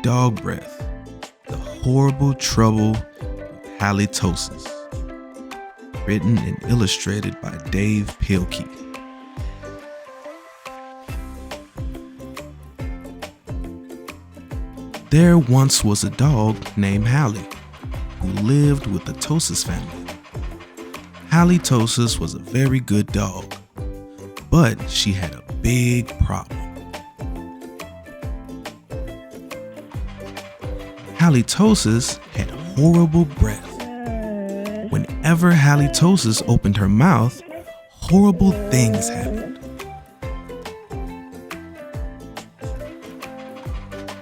Dog Breath, The Horrible Trouble with Halitosis. Written and illustrated by Dave Pilkey. There once was a dog named Hallie who lived with the Tosis family. Halitosis was a very good dog, but she had a big problem. Halitosis had horrible breath. Whenever Halitosis opened her mouth, horrible things happened.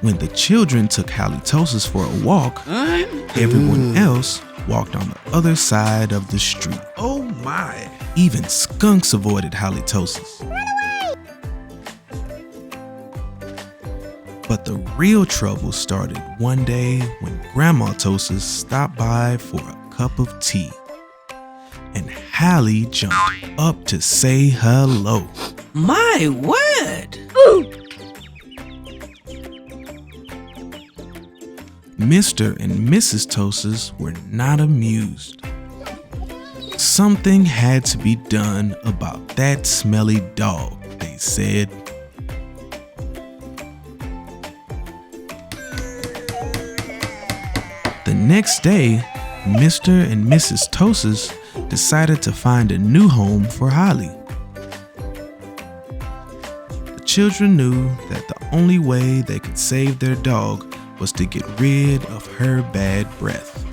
When the children took Halitosis for a walk, everyone else walked on the other side of the street. Oh my! Even skunks avoided Halitosis. But the real trouble started one day when Grandma Tosis stopped by for a cup of tea. And Hallie jumped up to say hello. My word! Mr. and Mrs. Tosis were not amused. Something had to be done about that smelly dog, they said. The next day, Mr. and Mrs. Tosis decided to find a new home for Hallie. The children knew that the only way they could save their dog was to get rid of her bad breath.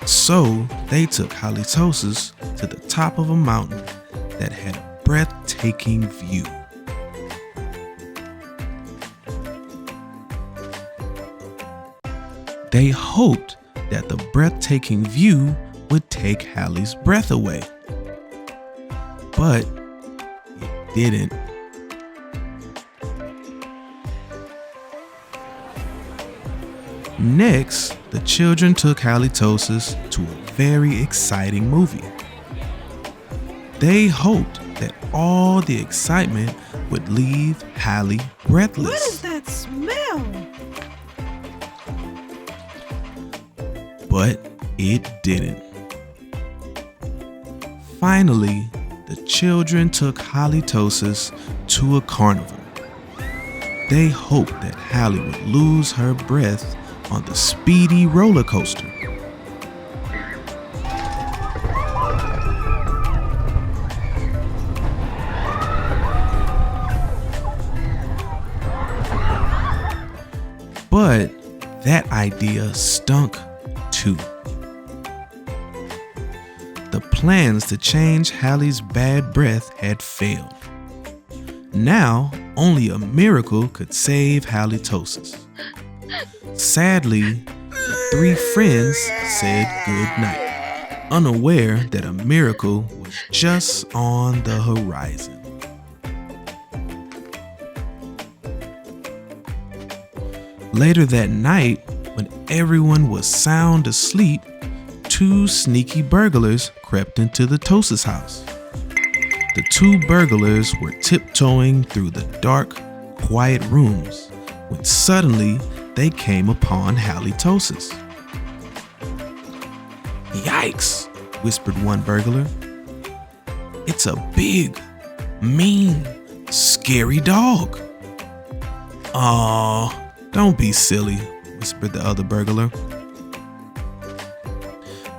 So they took Halitosis to the top of a mountain that had a breathtaking view. They hoped that the breathtaking view would take Hallie's breath away. But it didn't. Next, the children took Halitosis to a very exciting movie. They hoped that all the excitement would leave Hallie breathless. What is that smell? But it didn't. Finally, the children took Halitosis to a carnival. They hoped that Hallie would lose her breath on the speedy roller coaster. But that idea stunk too. The plans to change Hallie's bad breath had failed. Now, only a miracle could save Halitosis. Sadly, the three friends said goodnight, unaware that a miracle was just on the horizon. Later that night, when everyone was sound asleep, two sneaky burglars crept into the Tosis house. The two burglars were tiptoeing through the dark, quiet rooms when suddenly they came upon Halitosis. "Yikes," whispered one burglar. "It's a big, mean, scary dog." "Aw, don't be silly," whispered the other burglar.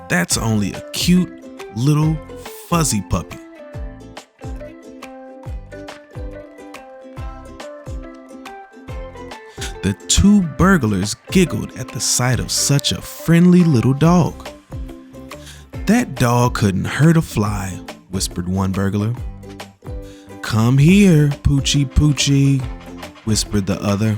"That's only a cute, little, fuzzy puppy." The two burglars giggled at the sight of such a friendly little dog. "That dog couldn't hurt a fly," whispered one burglar. "Come here, Poochie Poochie," whispered the other.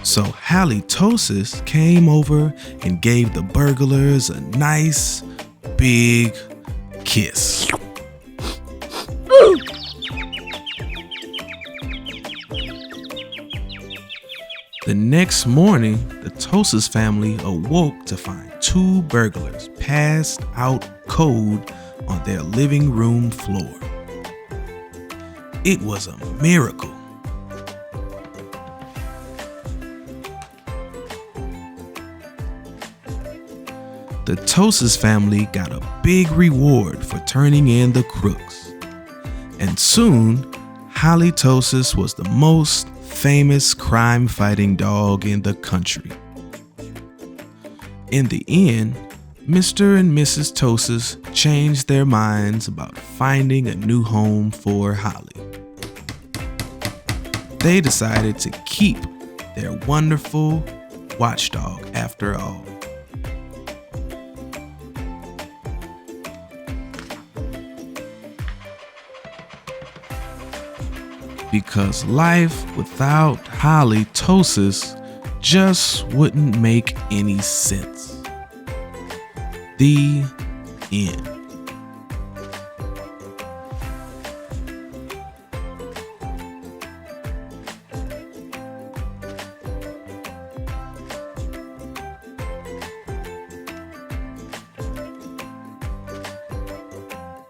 So Halitosis came over and gave the burglars a nice, big kiss. The next morning, the Tosis family awoke to find two burglars passed out cold on their living room floor. It was a miracle. The Tosis family got a big reward for turning in the crooks. And soon, Holly Tosis was the most famous crime-fighting dog in the country. In the end, Mr. and Mrs. Tosis changed their minds about finding a new home for Holly. They decided to keep their wonderful watchdog after all. Because life without Holly Tosis just wouldn't make any sense. The end.